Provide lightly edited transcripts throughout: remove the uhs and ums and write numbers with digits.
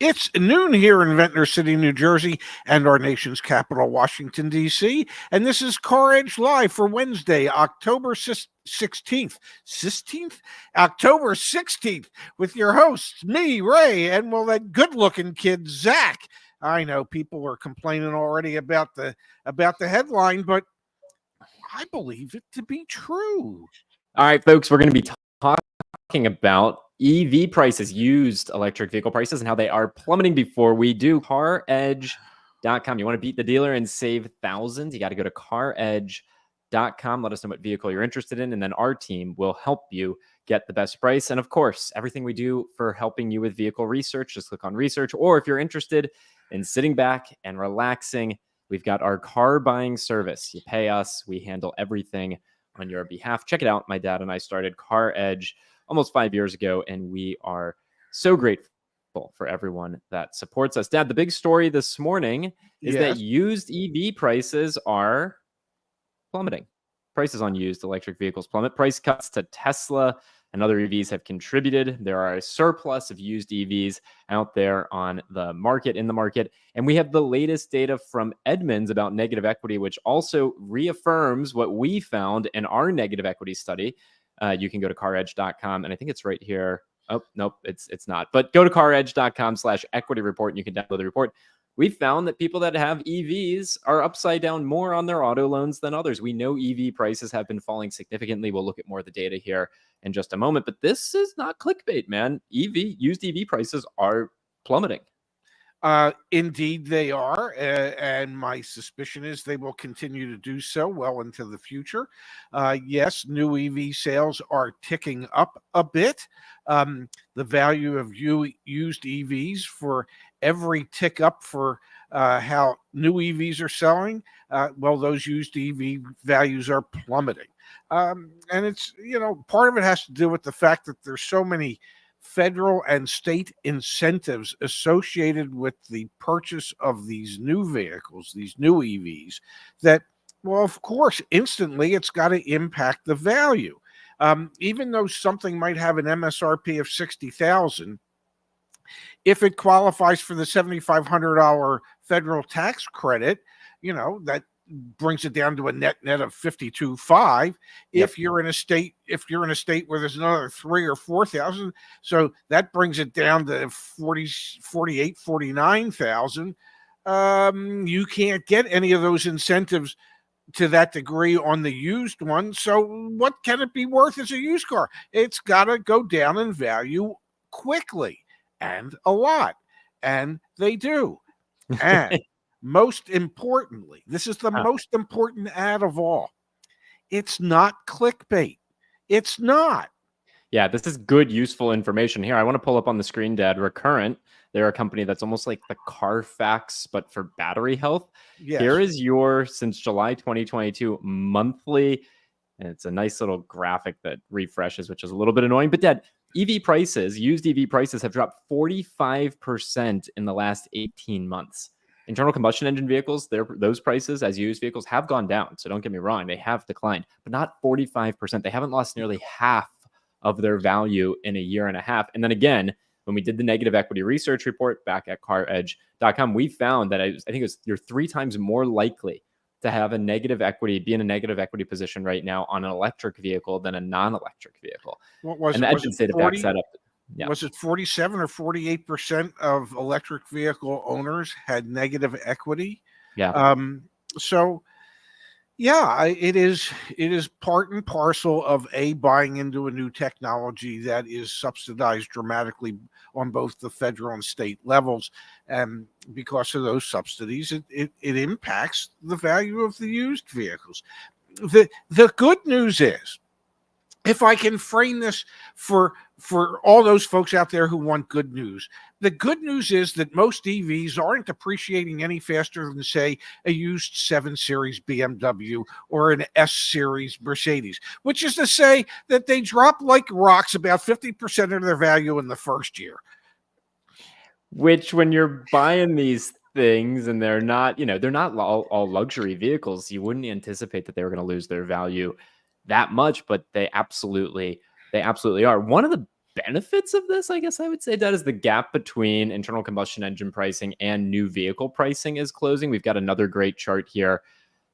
It's noon here in Ventnor City, New Jersey, and our nation's capital, Washington, D.C. And this is CarEdge Live for Wednesday, October 16th. 16th? October 16th, with your hosts, me, Ray, and well, that good-looking kid, Zach. I know people are complaining already about the headline, but I believe it to be true. All right, folks, we're going to be talking about EV prices, used electric vehicle prices, and how they are plummeting. Before we do, CarEdge.com. You want to beat the dealer and save thousands? You got to go to CarEdge.com. Let us know what vehicle you're interested in, and then our team will help you get the best price. And of course, everything we do for helping you with vehicle research, just click on research. Or if you're interested in sitting back and relaxing, we've got our car buying service. You pay us, we handle everything on your behalf. Check it out. My dad and I started CarEdge almost 5 years ago, and we are so grateful for everyone that supports us. Dad, the big story this morning is that used EV prices are plummeting. Prices on used electric vehicles plummet. Price cuts to Tesla and other EVs have contributed. There are a surplus of used EVs out there on the market, And we have the latest data from Edmunds about negative equity, which also reaffirms what we found in our negative equity study. You can go to CarEdge.com, and I think it's right here. Oh, nope, it's not. But go to CarEdge.com/equity report, and you can download the report. We found that people that have EVs are upside down more on their auto loans than others. We know EV prices have been falling significantly. We'll look at more of the data here in just a moment, but this is not clickbait, man. Used EV prices are plummeting. Indeed, they are, and my suspicion is they will continue to do so well into the future. Yes, new EV sales are ticking up a bit. The value of used EVs for every tick up for how new EVs are selling, well, those used EV values are plummeting. And it's, part of it has to do with the fact that there's so many federal and state incentives associated with the purchase of these new vehicles, these new EVs, that, well, of course, instantly it's got to impact the value. Even though something might have an MSRP of $60,000, if it qualifies for the $7,500 federal tax credit, that brings it down to a net of 52.5. If you're in a state where there's another 3 or 4,000, so that brings it down to 48, 49,000. You can't get any of those incentives to that degree on the used one. So what can it be worth as a used car? It's got to go down in value quickly and a lot, and they do. And most importantly, this is the most important ad of all. It's not clickbait. It's not. Yeah, this is good, useful information. Here, I want to pull up on the screen, Dad. Recurrent. They're a company that's almost like the Carfax, but for battery health. Yes. Here is your, since July 2022, monthly. And it's a nice little graphic that refreshes, which is a little bit annoying. But Dad, EV prices, used EV prices have dropped 45% in the last 18 months. Internal combustion engine vehicles, those prices as used vehicles have gone down. So don't get me wrong, they have declined, but not 45%. They haven't lost nearly half of their value in a year and a half. And then again, when we did the negative equity research report back at CarEdge.com, we found that you're 3 times more likely to have a negative equity, be in a negative equity position right now on an electric vehicle than a non-electric vehicle. What was and it? the Edmunds data backs that up. Yeah. Was it 47 or 48% of electric vehicle owners had negative equity? Yeah. So, yeah, it is part and parcel of buying into a new technology that is subsidized dramatically on both the federal and state levels. And because of those subsidies, it impacts the value of the used vehicles. The good news is, if I can frame this for all those folks out there who want good news, the good news is that most EVs aren't depreciating any faster than, say, a used 7 Series BMW or an S Series Mercedes, which is to say that they drop like rocks, about 50% of their value in the first year. Which, when you're buying these things and they're not all luxury vehicles, you wouldn't anticipate that they were going to lose their value that much, but they absolutely are. One of the benefits of this, I guess I would say, that is the gap between internal combustion engine pricing and new vehicle pricing is closing. We've got another great chart here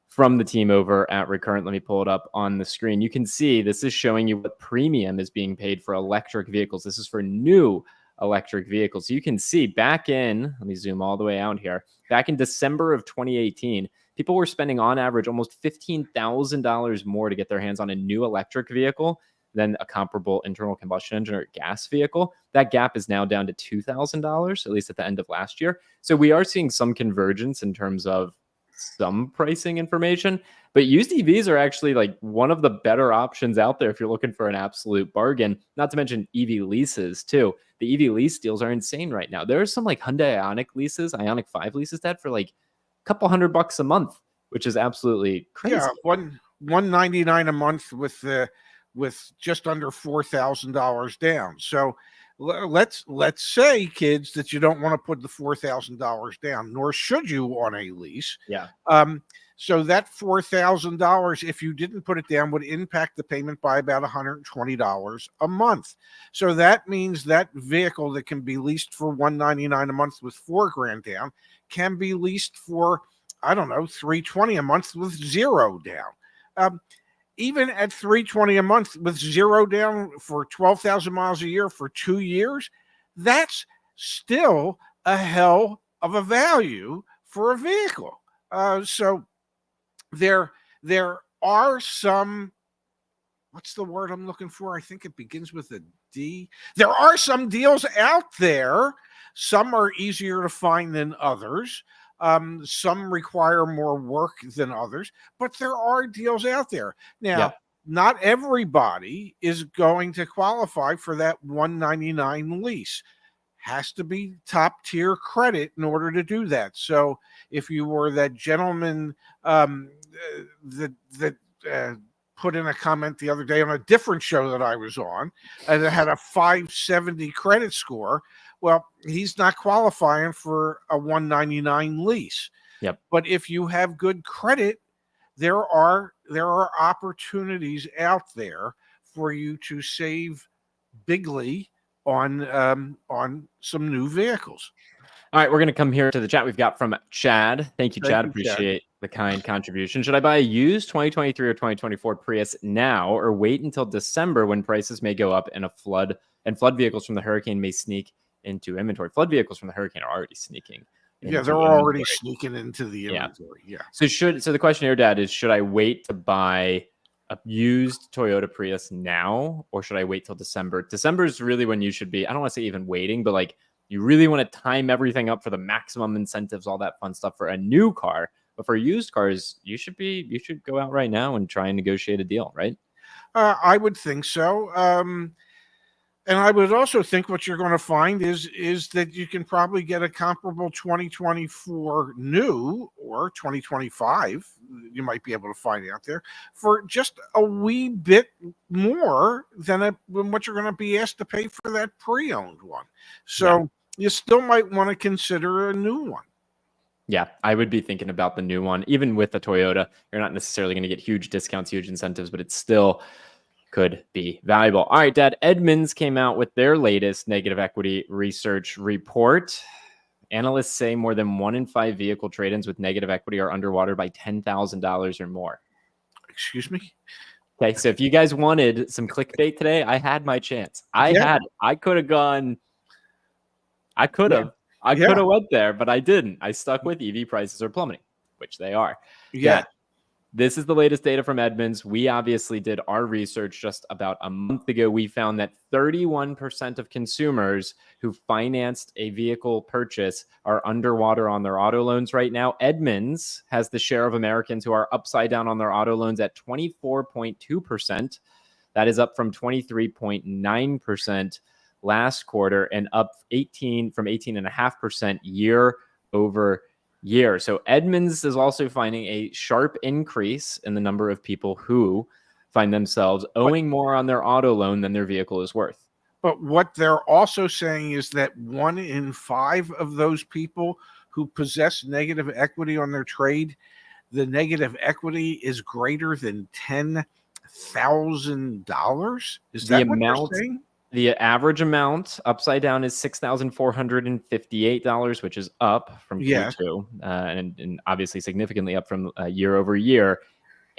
from the team over at Recurrent. Let me pull it up on the screen. You can see this is showing you what premium is being paid for electric vehicles. This is for new electric vehicles. So you can see back in, let me zoom all the way out here, back in December of 2018, people were spending on average almost $15,000 more to get their hands on a new electric vehicle than a comparable internal combustion engine or gas vehicle. That gap is now down to $2,000, at least at the end of last year. So we are seeing some convergence in terms of some pricing information, but used EVs are actually like one of the better options out there if you're looking for an absolute bargain, not to mention EV leases too. The EV lease deals are insane right now. There are some like Hyundai Ioniq 5 leases that for like a couple $100 a month, which is absolutely crazy. Yeah, $199 a month with just under $4,000 down. So let's say, kids, that you don't want to put the $4,000 down, nor should you on a lease. Yeah. So that $4,000, if you didn't put it down, would impact the payment by about $120 a month. So that means that vehicle that can be leased for $199 a month with $4,000 down can be leased for, I don't know, $320 a month with $0 down. Even at $320 a month with $0 down for 12,000 miles a year for 2 years, that's still a hell of a value for a vehicle. So there are some, what's the word I'm looking for? I think it begins with a D. There are some deals out there. Some are easier to find than others. Some require more work than others, but there are deals out there. Now, not everybody is going to qualify for that $199 lease. Has to be top tier credit in order to do that. So if you were that gentleman that put in a comment the other day on a different show that I was on, and it had a 570 credit score, well, he's not qualifying for a $199 lease. Yep. But if you have good credit, there are opportunities out there for you to save bigly on some new vehicles. All right, we're going to come here to the chat we've got from Chad. Thank you, Chad. You, Appreciate the kind contribution. Should I buy a used 2023 or 2024 Prius now, or wait until December when prices may go up and flood vehicles from the hurricane may sneak into inventory? Flood vehicles from the hurricane are already sneaking. Yeah, they're already sneaking into the inventory. Yeah. So the question here, Dad, is should I wait to buy a used Toyota Prius now, or should I wait till December? December is really when you should be, I don't want to say even waiting, but like you really want to time everything up for the maximum incentives, all that fun stuff for a new car. But for used cars, you should go out right now and try and negotiate a deal, right? I would think so. And I would also think what you're going to find is that you can probably get a comparable 2024 new or 2025. You might be able to find out there for just a wee bit more than what you're going to be asked to pay for that pre-owned one. So you still might want to consider a new one. Yeah, I would be thinking about the new one. Even with the Toyota, you're not necessarily going to get huge discounts, huge incentives, but it's still could be valuable. All right, Dad, Edmunds came out with their latest negative equity research report. Analysts say more than 1 in 5 vehicle trade-ins with negative equity are underwater by $10,000 or more. Excuse me? Okay, so if you guys wanted some clickbait today, I had my chance. I could have gone. I could have went there, but I didn't. I stuck with EV prices are plummeting, which they are. Yeah. This is the latest data from Edmunds. We obviously did our research just about a month ago. We found that 31% of consumers who financed a vehicle purchase are underwater on their auto loans right now. Edmunds has the share of Americans who are upside down on their auto loans at 24.2%. That is up from 23.9% last quarter and up from 18.5% year over year. So Edmunds is also finding a sharp increase in the number of people who find themselves owing more on their auto loan than their vehicle is worth. But what they're also saying is that 1 in 5 of those people who possess negative equity on their trade, the negative equity is greater than $10,000. Is that what they're saying? The average amount upside down is $6,458, which is up from Yeah. Q2, and obviously significantly up from year over year.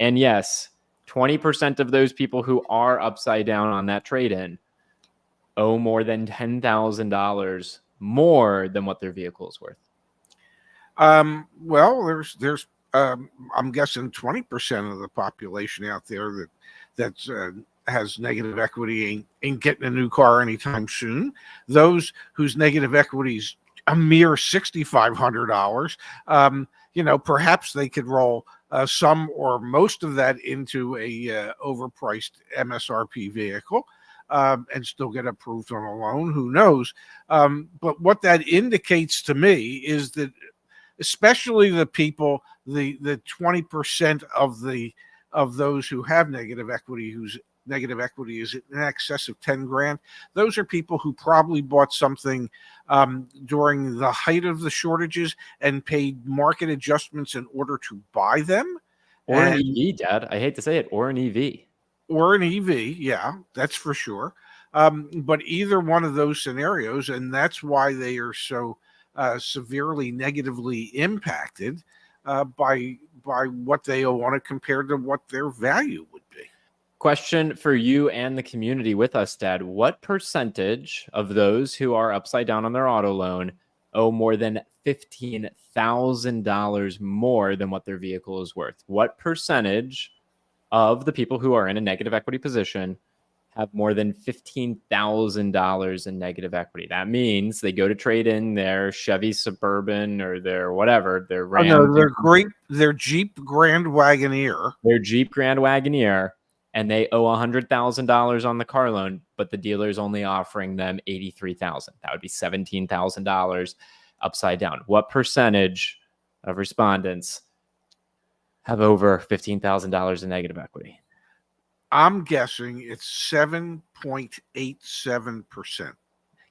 And yes, 20% of those people who are upside down on that trade-in owe more than $10,000 more than what their vehicle is worth. Well, there's I'm guessing 20% of the population out there that has negative equity ain't getting a new car anytime soon. Those whose negative equity is a mere $6,500, perhaps they could roll some or most of that into a overpriced MSRP vehicle. And still get approved on a loan. Who knows? But what that indicates to me is that, especially the people, the 20% of those who have negative equity, whose negative equity is in excess of 10 grand, those are people who probably bought something during the height of the shortages and paid market adjustments in order to buy them. Or an EV, Dad. I hate to say it, or an EV. Or an EV, yeah, that's for sure. But either one of those scenarios, and that's why they are so severely negatively impacted by what they want to compare to what their value would be. Question for you and the community with us, Dad. What percentage of those who are upside down on their auto loan owe more than $15,000 more than what their vehicle is worth? What percentage of the people who are in a negative equity position have more than $15,000 in negative equity? That means they go to trade in their Chevy Suburban or their whatever, their Ram. Oh, no, their Jeep Grand Wagoneer. Their Jeep Grand Wagoneer, and they owe $100,000 on the car loan, but the dealer is only offering them $83,000. That would be $17,000 upside down. What percentage of respondents have over $15,000 in negative equity? I'm guessing it's 7.87%.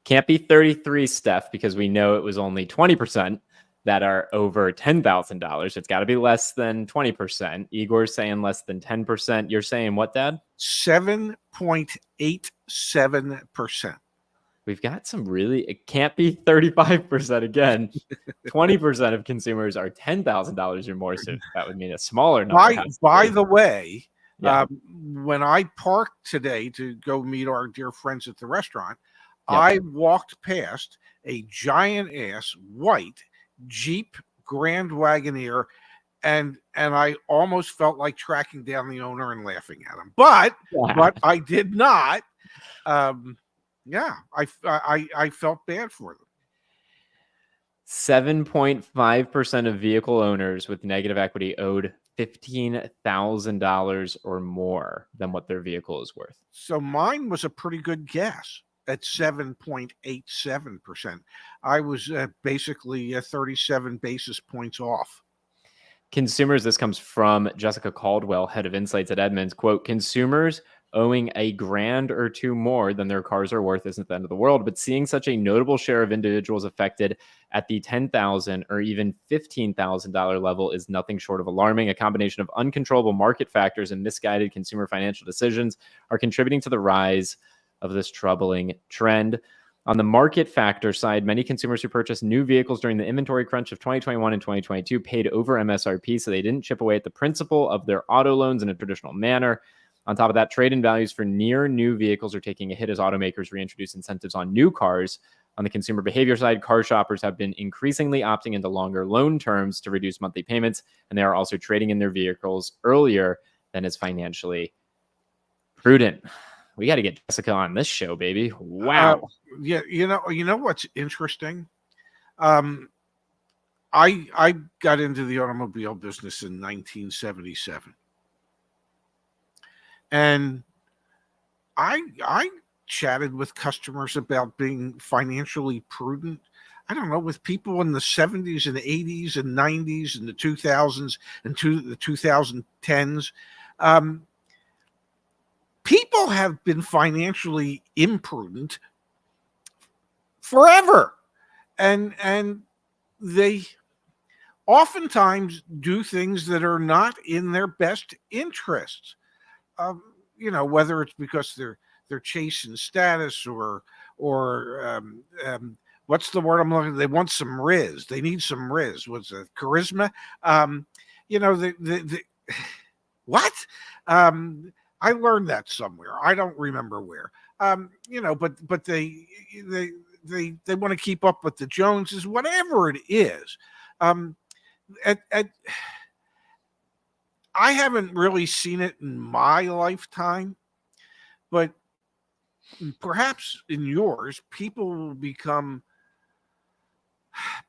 Can't be 33, Steph, because we know it was only 20% that are over $10,000. It's got to be less than 20%. Igor's saying less than 10%. You're saying what, Dad? 7.87%. We've got some really, it can't be 35% again. 20% of consumers are $10,000 or more. So that would mean a smaller number. By the way, yeah. When I parked today to go meet our dear friends at the restaurant, Yep. I walked past a giant ass white Jeep Grand Wagoneer, and I almost felt like tracking down the owner and laughing at him, but I did not. Yeah, I felt bad for them. 7.5% of vehicle owners with negative equity owed $15,000 or more than what their vehicle is worth. So mine was a pretty good guess at 7.87%. I was basically 37 basis points off. Consumers, this comes from Jessica Caldwell, head of insights at Edmunds, quote, consumers owing a grand or two more than their cars are worth isn't the end of the world, but seeing such a notable share of individuals affected at the $10,000 or even $15,000 level is nothing short of alarming. A combination of uncontrollable market factors and misguided consumer financial decisions are contributing to the rise of this troubling trend. On the market factor side, many consumers who purchased new vehicles during the inventory crunch of 2021 and 2022 paid over MSRP, so they didn't chip away at the principal of their auto loans in a traditional manner. On top of that, trade-in values for near new vehicles are taking a hit as automakers reintroduce incentives on new cars. On the consumer behavior side, car shoppers have been increasingly opting into longer loan terms to reduce monthly payments, and they are also trading in their vehicles earlier than is financially prudent. We got to get Jessica on this show, baby. Wow. Yeah, you know what's interesting? I got into the automobile business in 1977. And I chatted with customers about being financially prudent. I don't know, with people in the 70s and 80s and 90s and the 2000s and the 2010s. People have been financially imprudent forever. And they oftentimes do things that are not in their best interests. Whether it's because they're chasing status or what's the word I'm looking? They want some riz. They need some riz. What's it? Charisma. The what? I learned that somewhere. I don't remember where. But they they want to keep up with the Joneses, whatever it is. Um, at I haven't really seen it in my lifetime, but perhaps in yours, people will become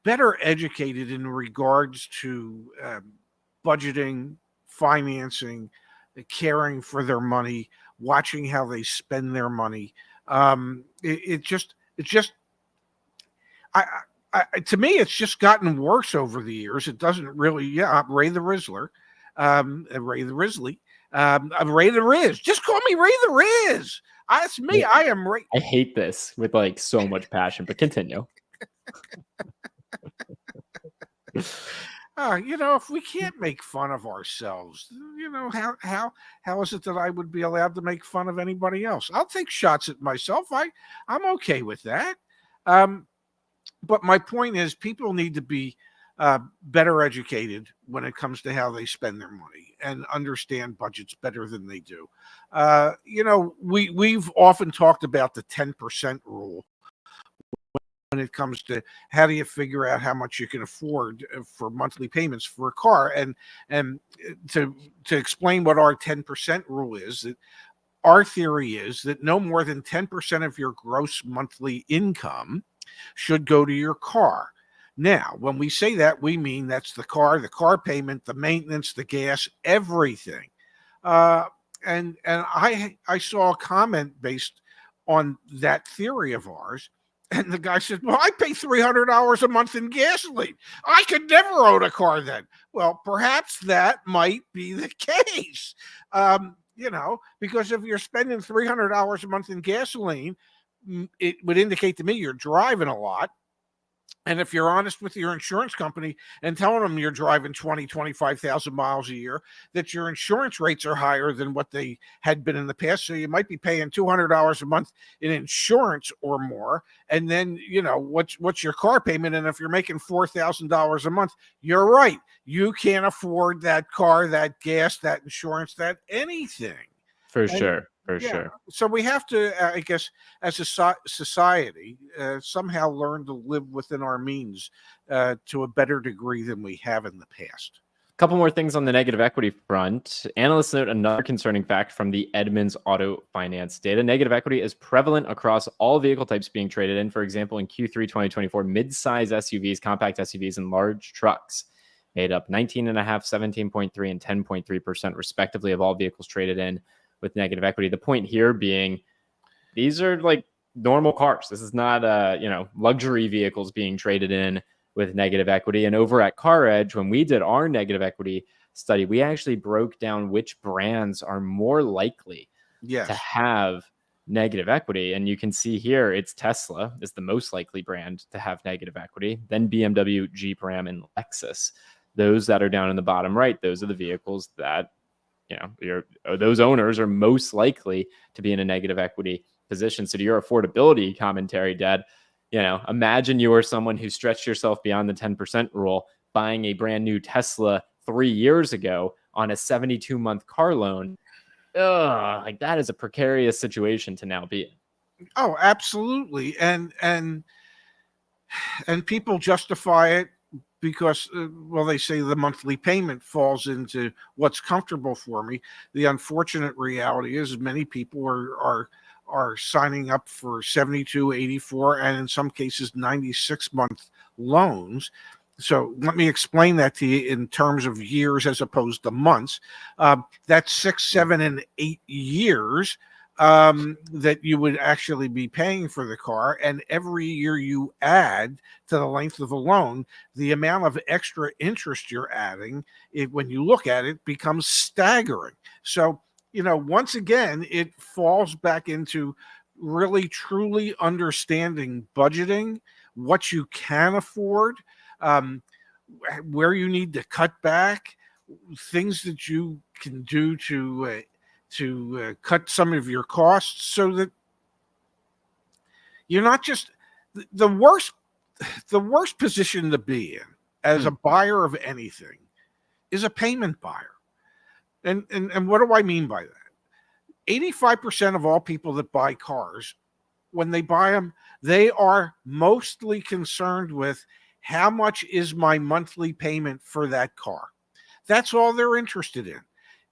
better educated in regards to budgeting, financing, caring for their money, watching how they spend their money. It's just, I, to me, it's just gotten worse over the years. It doesn't really, Ray the Rizzler, Ray the Risley, Ray the Riz. Just call me Ray the Riz. That's me. I am Ray. I hate this with like so much passion, but continue. If we can't make fun of ourselves, how is it that I would be allowed to make fun of anybody else? I'll take shots at myself. I'm okay with that. But my point is, people need to be better educated when it comes to how they spend their money and understand budgets better than they do. We've often talked about the 10% rule when it comes to how do you figure out how much you can afford for monthly payments for a car, and to explain what our 10% rule is, that our theory is that no more than 10% of your gross monthly income should go to your car. Now, when we say that, we mean that's the car payment, the maintenance, the gas, everything. And I saw a comment based on that theory of ours. And the guy said, well, I pay $300 a month in gasoline. I could never own a car then. Well, perhaps that might be the case. Because if you're spending $300 a month in gasoline, it would indicate to me you're driving a lot. And if you're honest with your insurance company and telling them you're driving 25,000 miles a year, that your insurance rates are higher than what they had been in the past. So you might be paying $200 a month in insurance or more. And then, what's your car payment? And if you're making $4,000 a month, you're right. You can't afford that car, that gas, that insurance, that anything. For sure. So we have to, I guess, as a society, somehow learn to live within our means to a better degree than we have in the past. A couple more things on the negative equity front. Analysts note another concerning fact from the Edmunds Auto Finance data. Negative equity is prevalent across all vehicle types being traded in. For example, in Q3 2024, mid-size SUVs, compact SUVs, and large trucks made up 19.5%, 17.3%, and 10.3% respectively of all vehicles traded in with negative equity. The point here being, these are like normal cars. This is not luxury vehicles being traded in with negative equity. And over at CarEdge, when we did our negative equity study, we actually broke down which brands are more likely to have negative equity. And you can see here, it's Tesla is the most likely brand to have negative equity, then BMW, Jeep, Ram, and Lexus. Those that are down in the bottom right, those are the vehicles that those owners are most likely to be in a negative equity position. So to your affordability commentary, Dad, imagine you are someone who stretched yourself beyond the 10% rule, buying a brand new Tesla 3 years ago on a 72-month car loan. Like that is a precarious situation to now be in. Oh, absolutely. And people justify it because, they say the monthly payment falls into what's comfortable for me. The unfortunate reality is many people are signing up for 72, 84, and in some cases 96-month loans. So let me explain that to you in terms of years as opposed to months. That's 6, 7, and 8 years that you would actually be paying for the car. And every year you add to the length of the loan, the amount of extra interest you're adding, when you look at it, becomes staggering. So, once again, it falls back into really, truly understanding budgeting, what you can afford, where you need to cut back, things that you can do to cut some of your costs so that you're not just the worst position to be in as a buyer of anything is a payment buyer. And what do I mean by that? 85% of all people that buy cars, when they buy them, they are mostly concerned with how much is my monthly payment for that car. That's all they're interested in.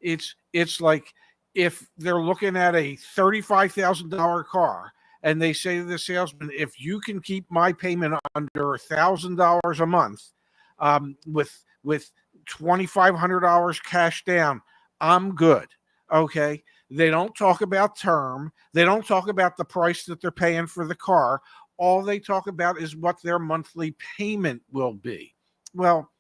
It's like if they're looking at a $35,000 car and they say to the salesman, if you can keep my payment under $1,000 a month, with $2,500 cash down, I'm good. Okay. They don't talk about term. They don't talk about the price that they're paying for the car. All they talk about is what their monthly payment will be. Well,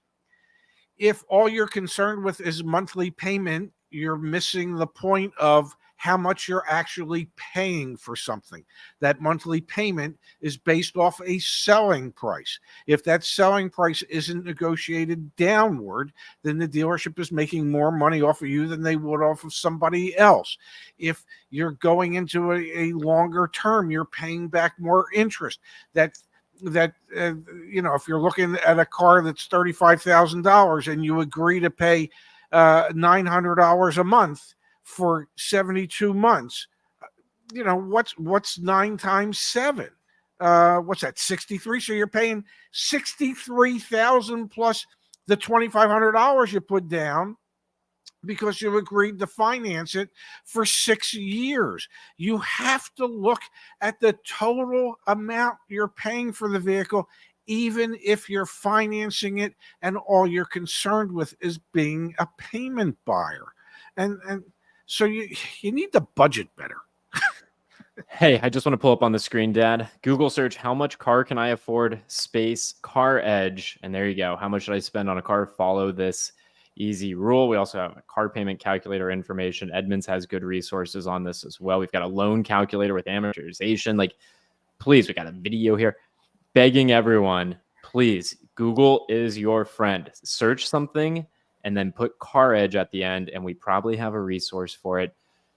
if all you're concerned with is monthly payment, you're missing the point of how much you're actually paying for something. That monthly payment is based off a selling price. If that selling price isn't negotiated downward, then the dealership is making more money off of you than they would off of somebody else. If you're going into a longer term, you're paying back more interest. If you're looking at a car that's $35,000 and you agree to pay $900 a month for 72 months, what's 9 times 7? What's that? 63. So you're paying 63,000 plus the $2,500 you put down because you agreed to finance it for 6 years. You have to look at the total amount you're paying for the vehicle, even if you're financing it and all you're concerned with is being a payment buyer. And so you need to budget better. Hey, I just want to pull up on the screen, Dad. Google search, how much car can I afford? Space CarEdge. And there you go. How much should I spend on a car? Follow this easy rule. We also have a car payment calculator information. Edmunds has good resources on this as well. We've got a loan calculator with amortization. Like, please, we got a video here. Begging everyone, please, Google is your friend. Search something and then put CarEdge at the end, and we probably have a resource for it.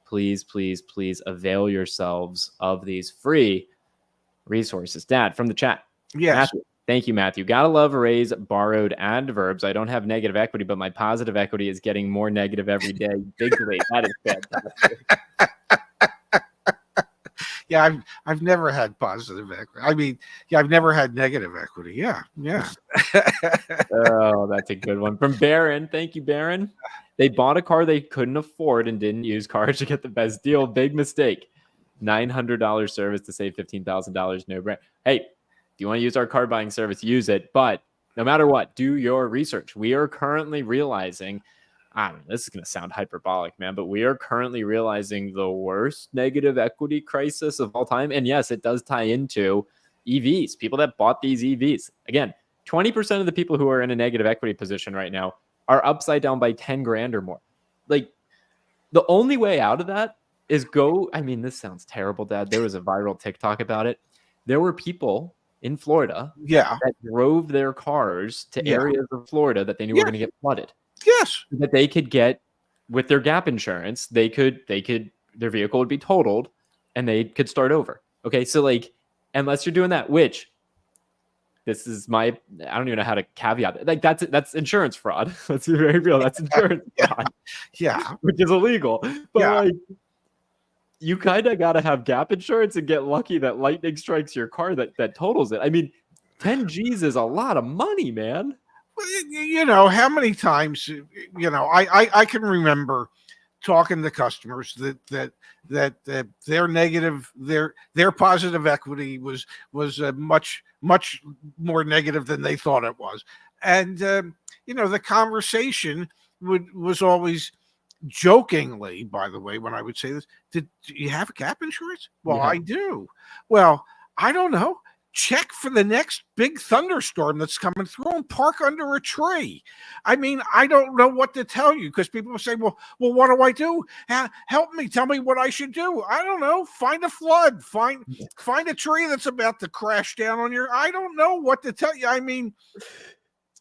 Please, please, please avail yourselves of these free resources. Dad, from the chat. Yes. Matthew, thank you, Matthew. Gotta love Ray's borrowed adverbs. I don't have negative equity, but my positive equity is getting more negative every day. Bigly. That is fantastic. Yeah, I've never had positive equity. I mean, yeah, I've never had negative equity. Yeah. Oh, that's a good one. From Baron. Thank you, Baron. They bought a car they couldn't afford and didn't use CarEdge to get the best deal. Big mistake. $900 service to save $15,000. No brand. Hey, if you want to use our car buying service, use it. But no matter what, do your research. We are currently realizing, this is going to sound hyperbolic, man, but we are currently realizing the worst negative equity crisis of all time. And yes, it does tie into EVs, people that bought these EVs. Again, 20% of the people who are in a negative equity position right now are upside down by 10 grand or more. Like, the only way out of that is this sounds terrible, Dad. There was a viral TikTok about it. There were people in Florida that drove their cars to areas of Florida that they knew were going to get flooded. Yes. That they could get with their gap insurance, their vehicle would be totaled and they could start over. Okay. So, like, unless you're doing that, which this is I don't even know how to caveat it. Like, that's insurance fraud. Let's be very real. That's insurance fraud. Yeah. Which is illegal. But like, you kind of got to have gap insurance and get lucky that lightning strikes your car that totals it. I mean, 10 G's is a lot of money, man. How many times, I can remember talking to customers that their negative, their positive equity was much more negative than they thought it was. And, the conversation was always jokingly, by the way, when I would say this, do you have gap insurance? Well, yeah. I do. Well, I don't know. Check for the next big thunderstorm that's coming through and park under a tree. I mean, I don't know what to tell you because people will say, well, what do I do? Help me. Tell me what I should do. I don't know. Find a flood. Find a tree that's about to crash down on I don't know what to tell you. I mean,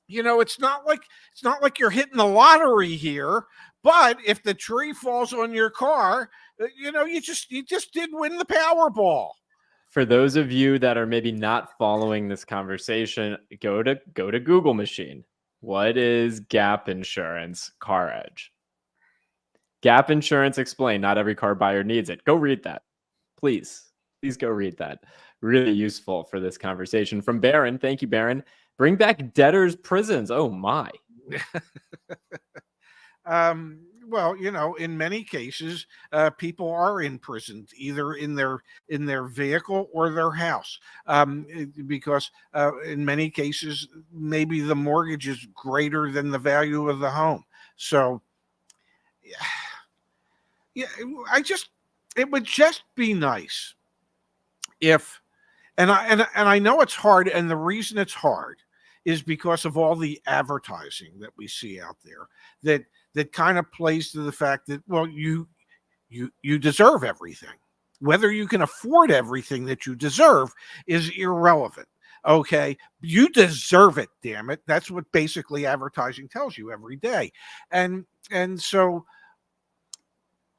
it's not like you're hitting the lottery here, But if the tree falls on your car, you just did win the Powerball. For those of you that are maybe not following this conversation, go to Google machine. What is gap insurance? CarEdge. Gap insurance explained. Not every car buyer needs it. Go read that. Please go read that. Really useful for this conversation. From Baron, thank you, Baron. Bring back debtors' prisons. Oh my. Well, in many cases, people are imprisoned either in their vehicle or their house, because in many cases, maybe the mortgage is greater than the value of the home. So, yeah, it would just be nice if, and I know it's hard, and the reason it's hard is because of all the advertising that we see out there that kind of plays to the fact that, well, you deserve everything. Whether you can afford everything that you deserve is irrelevant. Okay, you deserve it, damn it. That's what basically advertising tells you every day. And so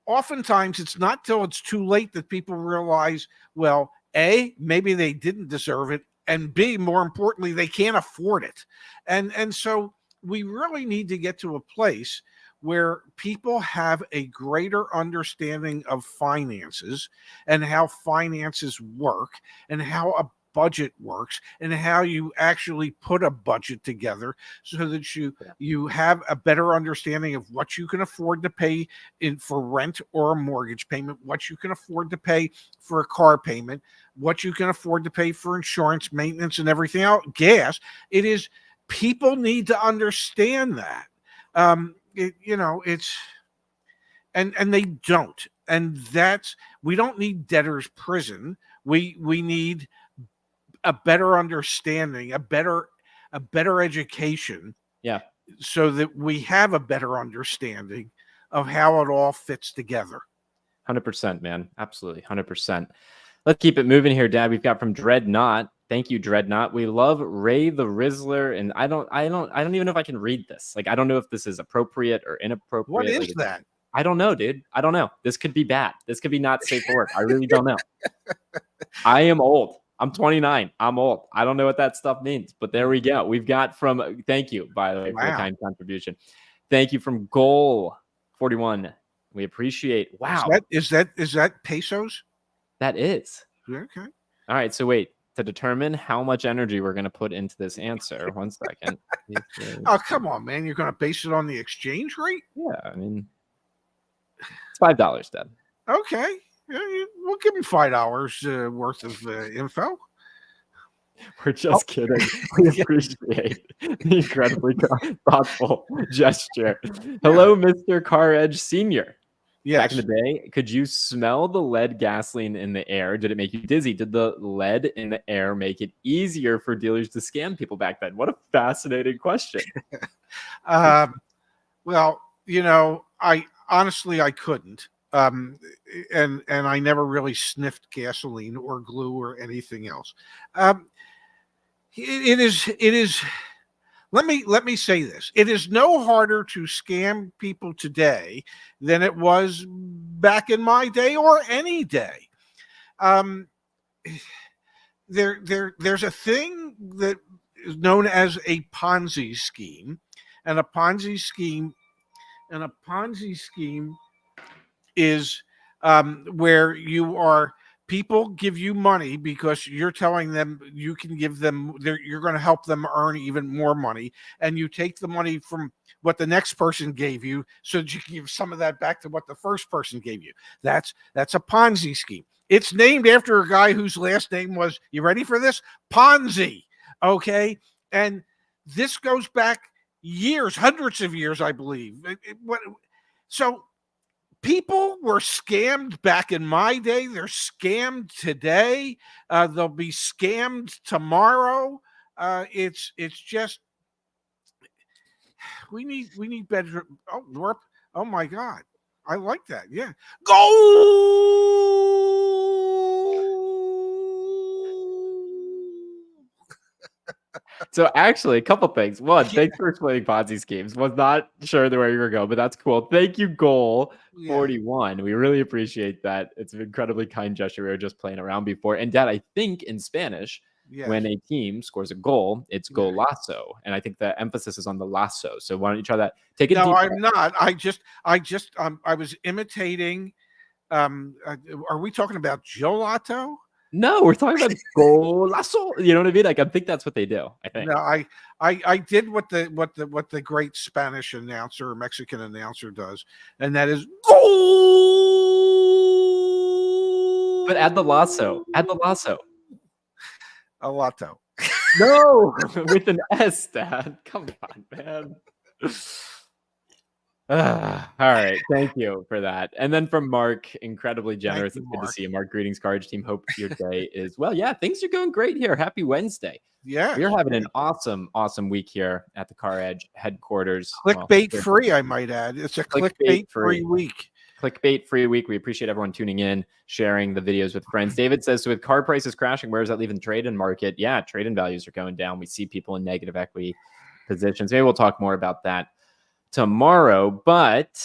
oftentimes it's not till it's too late that people realize, well, A, maybe they didn't deserve it, and B, more importantly, they can't afford it. And so we really need to get to a place where people have a greater understanding of finances and how finances work and how a budget works and how you actually put a budget together so that you have a better understanding of what you can afford to pay for rent or a mortgage payment, what you can afford to pay for a car payment, what you can afford to pay for insurance, maintenance, and everything else, gas. It is, people need to understand that. It's, and they don't. And we don't need debtor's prison. We need a better understanding, a better education. Yeah. So that we have a better understanding of how it all fits together. 100%, man. Absolutely. 100%. Let's keep it moving here, Dad. We've got from Dreadnought. Thank you, Dreadnought. We love Ray the Rizzler, and I don't even know if I can read this. Like, I don't know if this is appropriate or inappropriate. What is that? I don't know, dude. I don't know. This could be bad. This could be not safe for work. I really don't know. I am old. I'm 29. I'm old. I don't know what that stuff means, but there we go. We've got from, thank you, by the way, for the kind contribution. Thank you from Goal 41. We appreciate. Wow. Is that pesos? That is. Okay. All right. So wait, to determine how much energy we're going to put into this answer. 1 second. Oh, come on, man. You're going to base it on the exchange rate? Yeah. I mean, it's $5, Dad. Okay. We'll give me $5 worth of info. We're just kidding. We appreciate the incredibly thoughtful gesture. Hello, Mr. CarEdge Senior. Yes. Back in the day, could you smell the lead gasoline in the air? Did it make you dizzy? Did the lead in the air make it easier for dealers to scam people back then? What a fascinating question. Well, I honestly, I couldn't. And I never really sniffed gasoline or glue or anything else. It is. Let me say this. It is no harder to scam people today than it was back in my day or any day. There's a thing that is known as a Ponzi scheme, and a Ponzi scheme is where people give you money because you're telling them you can give them, you're going to help them earn even more money, and you take the money from what the next person gave you so that you can give some of that back to what the first person gave you. That's a Ponzi scheme. It's named after a guy whose last name was, you ready for this? Ponzi. Okay. And this goes back years, hundreds of years, I believe. So people were scammed back in my day. They're scammed today. They'll be scammed tomorrow. It's just, we need better. Oh my God. I like that. Yeah. Go. So actually, a couple things. One, thanks for explaining Ponzi schemes. Was not sure where you were going, but that's cool. Thank you, Goal Yeah. 41. We really appreciate that. It's an incredibly kind gesture. We were just playing around before. And Dad, I think in Spanish, when Yes. a team scores a goal, it's Yeah. golazo. And I think the emphasis is on the lasso. So why don't you try that? Take a No, deep I'm not. I was imitating. Are we talking about gelato? No, we're talking about golazo. You know what I mean? Like I think that's what they do. I think. No, I did what the great Spanish announcer or Mexican announcer does, and that is goal. But add the lasso. Add the lasso. A lato. No, with an S, Dad. Come on, man. All right. Thank you for that. And then from Mark, incredibly generous. you, It's good to Mark. see you, Mark. Greetings, CarEdge team. Hope your day is well. Yeah, things are going great here. Happy Wednesday. Yes, We're having an awesome week here at the CarEdge headquarters. clickbait free, I might add. It's a clickbait free week. Clickbait free week. We appreciate everyone tuning in, sharing the videos with friends. David says, so with car prices crashing, where is that leaving the trade-in market? Yeah, trade-in values are going down. We see people in negative equity positions. Maybe we'll talk more about that tomorrow. But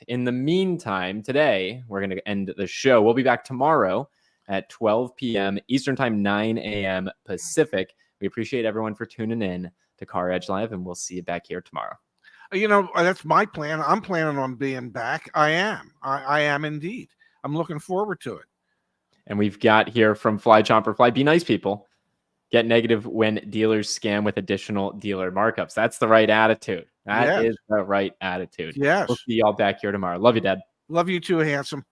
in the meantime, today, we're going to end the show. We'll be back tomorrow at 12 p.m. Eastern Time, 9 a.m. Pacific. We appreciate everyone for tuning in to CarEdge Live, and we'll see you back here tomorrow. You know, that's my plan. I'm planning on being back. I am indeed. I'm looking forward to it. And we've got here from Fly Chomper Fly, be nice people. Get negative when dealers scam with additional dealer markups. That's the right attitude. That is the right attitude. Yes. We'll see y'all back here tomorrow. Love you, Dad. Love you too, handsome.